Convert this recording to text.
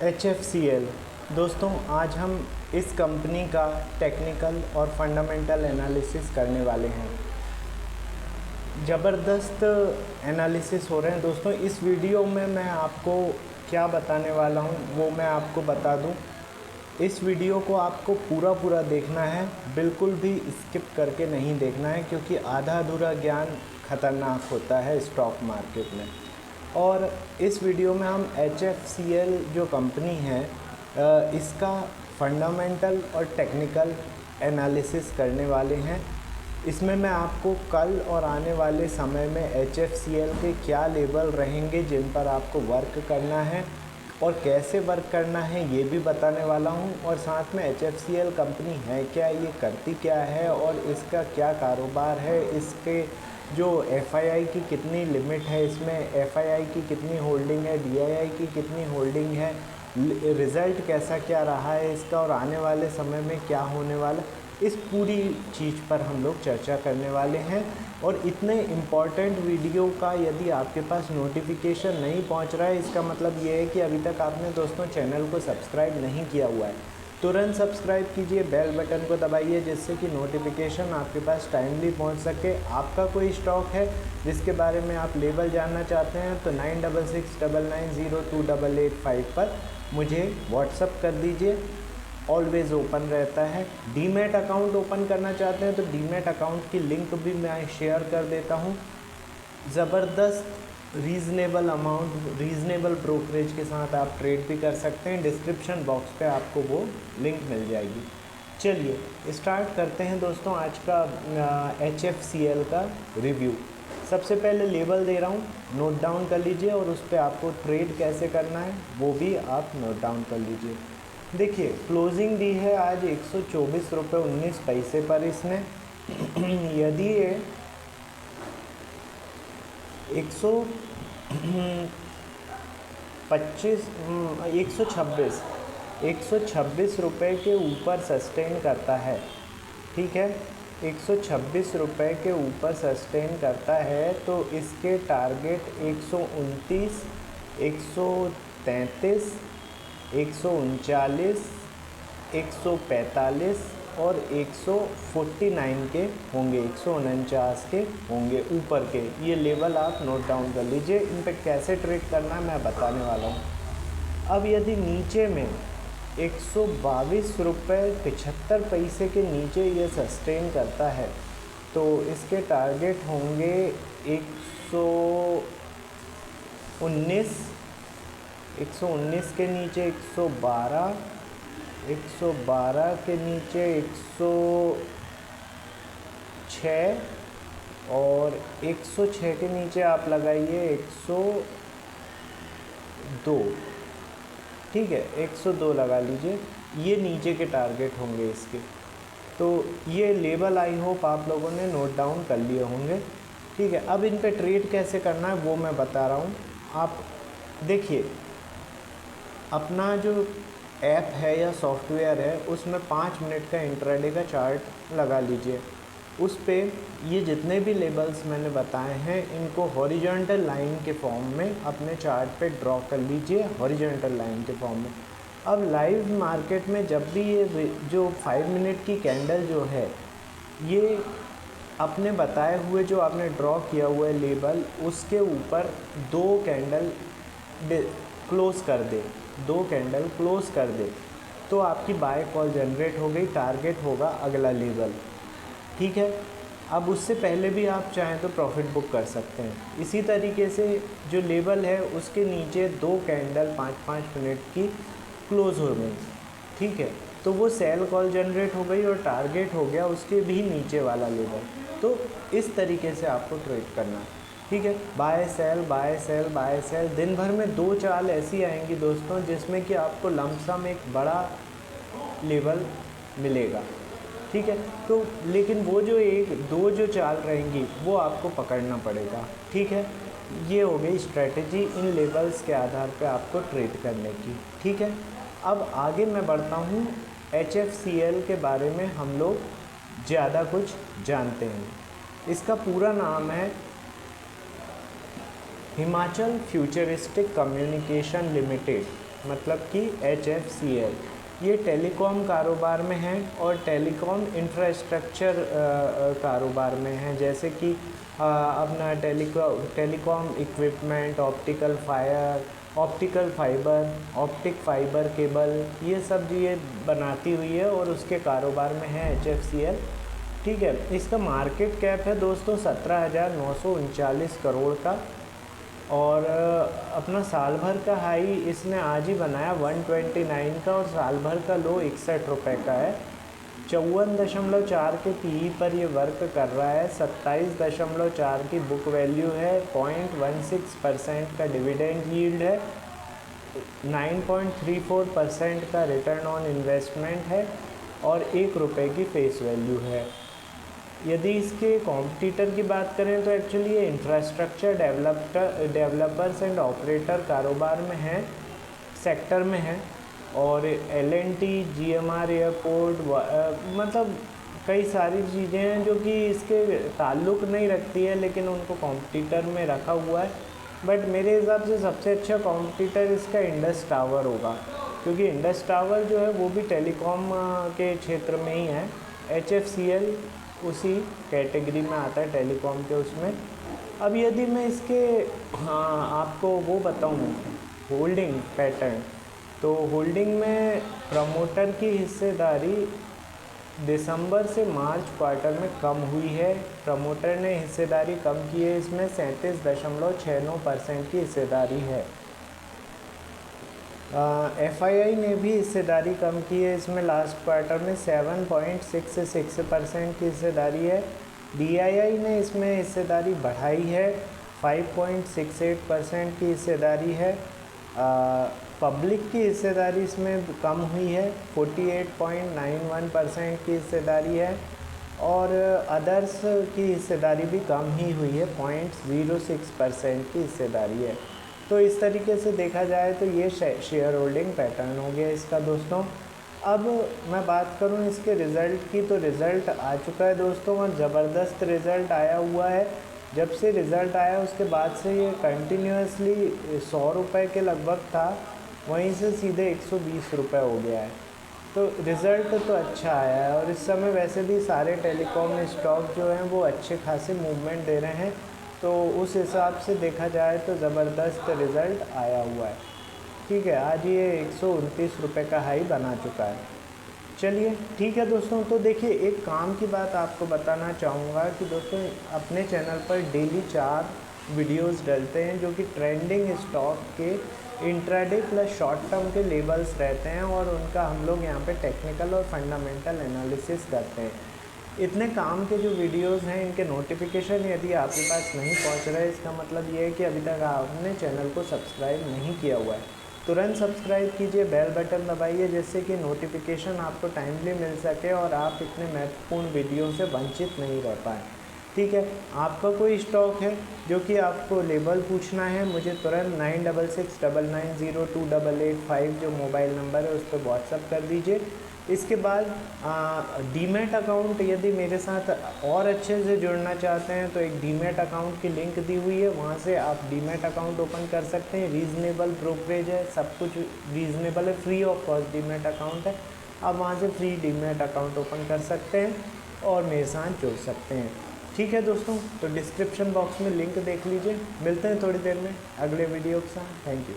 HFCL। दोस्तों, आज हम इस कंपनी का टेक्निकल और फंडामेंटल एनालिसिस करने वाले हैं। ज़बरदस्त एनालिसिस हो रहे हैं दोस्तों। इस वीडियो में मैं आपको क्या बताने वाला हूं वो मैं आपको बता दूं। इस वीडियो को आपको पूरा देखना है, बिल्कुल भी स्किप करके नहीं देखना है, क्योंकि आधा अधूरा ज्ञान खतरनाक होता है स्टॉक मार्केट में। और इस वीडियो में हम HFCL जो कंपनी है इसका फंडामेंटल और टेक्निकल एनालिसिस करने वाले हैं। इसमें मैं आपको कल और आने वाले समय में HFCL के क्या लेवल रहेंगे जिन पर आपको वर्क करना है और कैसे वर्क करना है ये भी बताने वाला हूं। और साथ में HFCL कंपनी है क्या, ये करती क्या है और इसका क्या कारोबार है, इसके जो FII की कितनी लिमिट है, इसमें FII की कितनी होल्डिंग है, DII की कितनी होल्डिंग है, रिज़ल्ट कैसा क्या रहा है इसका और आने वाले समय में क्या होने वाला, इस पूरी चीज़ पर हम लोग चर्चा करने वाले हैं। और इतने इम्पॉर्टेंट वीडियो का यदि आपके पास नोटिफिकेशन नहीं पहुंच रहा है, इसका मतलब ये है कि अभी तक आपने दोस्तों चैनल को सब्सक्राइब नहीं किया हुआ है। तुरंत सब्सक्राइब कीजिए, बेल बटन को दबाइए, जिससे कि नोटिफिकेशन आपके पास टाइमली पहुंच सके। आपका कोई स्टॉक है जिसके बारे में आप लेवल जानना चाहते हैं तो 9669902885 पर मुझे व्हाट्सअप कर दीजिए, ऑलवेज़ ओपन रहता है। डीमैट अकाउंट ओपन करना चाहते हैं तो डीमैट अकाउंट की लिंक भी मैं शेयर कर देता हूं। ज़बरदस्त रीज़नेबल अमाउंट, रीज़नेबल ब्रोकरेज के साथ आप ट्रेड भी कर सकते हैं। डिस्क्रिप्शन बॉक्स पे आपको वो लिंक मिल जाएगी। चलिए स्टार्ट करते हैं दोस्तों आज का HFCL का रिव्यू। सबसे पहले लेवल दे रहा हूँ, नोट डाउन कर लीजिए, और उस पर आपको ट्रेड कैसे करना है वो भी आप नोट डाउन कर लीजिए। देखिए, क्लोजिंग दी है आज 124 रुपये 19 पैसे पर इसने। यदि ये 126 रुपये के ऊपर सस्टेन करता है, ठीक है, 126 रुपये के ऊपर सस्टेन करता है तो इसके टारगेट 129, 133, 139, 145 और 149 के होंगे, 149 के होंगे ऊपर के। ये लेवल आप नोट डाउन कर लीजिए। इन पे कैसे ट्रेड करना है मैं बताने वाला हूँ। अब यदि नीचे में 122 रुपये 75 पैसे के नीचे ये सस्टेन करता है तो इसके टारगेट होंगे 119 के नीचे 112, 112 के नीचे 106 और 106 के नीचे आप लगाइए 102, ठीक है, 102 लगा लीजिए। ये नीचे के टारगेट होंगे इसके। तो ये लेवल आई होप आप लोगों ने नोट डाउन कर लिए होंगे, ठीक है। अब इन पे ट्रेड कैसे करना है वो मैं बता रहा हूँ। आप देखिए, अपना जो ऐप है या सॉफ्टवेयर है उसमें 5 मिनट का इंट्राडे का चार्ट लगा लीजिए। उस पे ये जितने भी लेवल्स मैंने बताए हैं इनको हॉरिजॉन्टल लाइन के फॉर्म में अपने चार्ट पे ड्रॉ कर लीजिए, हॉरिजॉन्टल लाइन के फॉर्म में। अब लाइव मार्केट में जब भी ये जो 5 मिनट की कैंडल जो है ये अपने बताए हुए जो आपने ड्रॉ किया हुआ है लेवल उसके ऊपर 2 कैंडल क्लोज़ कर दे, 2 कैंडल क्लोज़ कर दे तो आपकी बाय कॉल जनरेट हो गई, टारगेट होगा अगला लेवल, ठीक है। अब उससे पहले भी आप चाहें तो प्रॉफिट बुक कर सकते हैं। इसी तरीके से जो लेवल है उसके नीचे 2 कैंडल 5-5 मिनट की क्लोज़ हो गई, ठीक है, तो वो सेल कॉल जनरेट हो गई और टारगेट हो गया उसके भी नीचे वाला लेवल। तो इस तरीके से आपको ट्रेड करना है, ठीक है। Buy sell, buy sell, buy sell, दिन भर में 2 चाल ऐसी आएंगी दोस्तों जिसमें कि आपको लमसम एक बड़ा लेवल मिलेगा, ठीक है। तो लेकिन वो जो 1-2 जो चाल रहेंगी वो आपको पकड़ना पड़ेगा, ठीक है। ये हो गई स्ट्रेटजी इन लेवल्स के आधार पे आपको ट्रेड करने की, ठीक है। अब आगे मैं बढ़ता हूँ, HFCL के बारे में हम लोग ज़्यादा कुछ जानते हैं। इसका पूरा नाम है हिमाचल फ्यूचरिस्टिक कम्युनिकेशन लिमिटेड, मतलब कि HFCL, ये टेलीकॉम कारोबार में है और टेलीकॉम इंफ्रास्ट्रक्चर कारोबार में है, जैसे कि अपना telecom equipment, optic fibre cable, ये सब ये बनाती हुई है और उसके कारोबार में है HFCL। ठीक है, इसका मार्केट कैप है दोस्तों 17,939 करोड़ का, और अपना साल भर का हाई इसने आज ही बनाया 129 का, और साल भर का लो 61 रुपये का है। 54.4 के PE पर ये वर्क कर रहा है। 27.4 की बुक वैल्यू है। 0.16% का डिविडेंड यील्ड है। 9.34% का रिटर्न ऑन इन्वेस्टमेंट है और 1 रुपये की फेस वैल्यू है। यदि इसके कॉम्पिटिटर की बात करें तो एक्चुअली ये इंफ्रास्ट्रक्चर डेवलपर्स एंड ऑपरेटर कारोबार में है, सेक्टर में है, और L&T, GMR एयरपोर्ट, मतलब कई सारी चीज़ें हैं जो कि इसके ताल्लुक़ नहीं रखती है, लेकिन उनको कॉम्पिटिटर में रखा हुआ है। बट मेरे हिसाब से सबसे अच्छा कॉम्पिटिटर इसका इंडस टावर होगा, क्योंकि इंडस टावर जो है वो भी टेलीकॉम के क्षेत्र में ही है। HFCL उसी कैटेगरी में आता है, टेलीकॉम के उसमें। अब यदि मैं इसके आपको वो बताऊँ होल्डिंग पैटर्न, तो होल्डिंग में प्रमोटर की हिस्सेदारी दिसंबर से मार्च क्वार्टर में कम हुई है। प्रमोटर ने हिस्सेदारी कम की है, इसमें 37.69% की हिस्सेदारी है। FII ने भी हिस्सेदारी कम की है, इसमें लास्ट क्वार्टर में 7.66% की हिस्सेदारी है। DII ने इसमें हिस्सेदारी बढ़ाई है, 5.68% की हिस्सेदारी है। पब्लिक की हिस्सेदारी इसमें कम हुई है, 48.91% की हिस्सेदारी है, और अदर्स की हिस्सेदारी भी कम ही हुई है, 0.06% की हिस्सेदारी है। तो इस तरीके से देखा जाए तो ये शेयर होल्डिंग पैटर्न हो गया इसका दोस्तों। अब मैं बात करूं इसके रिज़ल्ट की, तो रिज़ल्ट आ चुका है दोस्तों, और ज़बरदस्त रिज़ल्ट आया हुआ है। जब से रिज़ल्ट आया उसके बाद से ये कंटिन्यूसली 100 रुपये के लगभग था, वहीं से सीधे 120 रुपये हो गया है। तो रिज़ल्ट तो अच्छा आया है, और इस समय वैसे भी सारे टेलीकॉम स्टॉक जो हैं वो अच्छे खासे मूवमेंट दे रहे हैं, तो उस हिसाब से देखा जाए तो ज़बरदस्त रिज़ल्ट आया हुआ है। ठीक है, आज ये 129 रुपये का हाई बना चुका है। चलिए ठीक है दोस्तों, तो देखिए एक काम की बात आपको बताना चाहूँगा कि दोस्तों अपने चैनल पर डेली 4 वीडियोस डलते हैं जो कि ट्रेंडिंग स्टॉक के इंट्राडे प्लस शॉर्ट टर्म के लेवल्स रहते हैं, और उनका हम लोग यहाँ पे टेक्निकल और फंडामेंटल एनालिसिस करते हैं। इतने काम के जो वीडियोस हैं इनके नोटिफिकेशन यदि आपके पास नहीं पहुँच रहा है, इसका मतलब ये है कि अभी तक आपने चैनल को सब्सक्राइब नहीं किया हुआ है। तुरंत सब्सक्राइब कीजिए, बेल बटन दबाइए, जिससे कि नोटिफिकेशन आपको टाइमली मिल सके और आप इतने महत्वपूर्ण वीडियो से वंचित नहीं रह पाएँ। ठीक है, आपका कोई स्टॉक है जो कि आपको लेवल पूछना है, मुझे तुरंत 9669902885 जो मोबाइल नंबर है उस पर व्हाट्सअप कर दीजिए। इसके बाद डीमैट अकाउंट यदि मेरे साथ और अच्छे से जुड़ना चाहते हैं तो एक डीमैट अकाउंट की लिंक दी हुई है, वहाँ से आप डीमैट अकाउंट ओपन कर सकते हैं। रीज़नेबल ब्रोकरेज है, सब कुछ रीज़नेबल है, free of cost demat account है। आप वहाँ से फ्री डीमैट अकाउंट ओपन कर सकते हैं और मेरे साथ जुड़ सकते हैं। ठीक है दोस्तों, तो डिस्क्रिप्शन बॉक्स में लिंक देख लीजिए। मिलते हैं थोड़ी देर में अगले वीडियो के साथ। Thank you.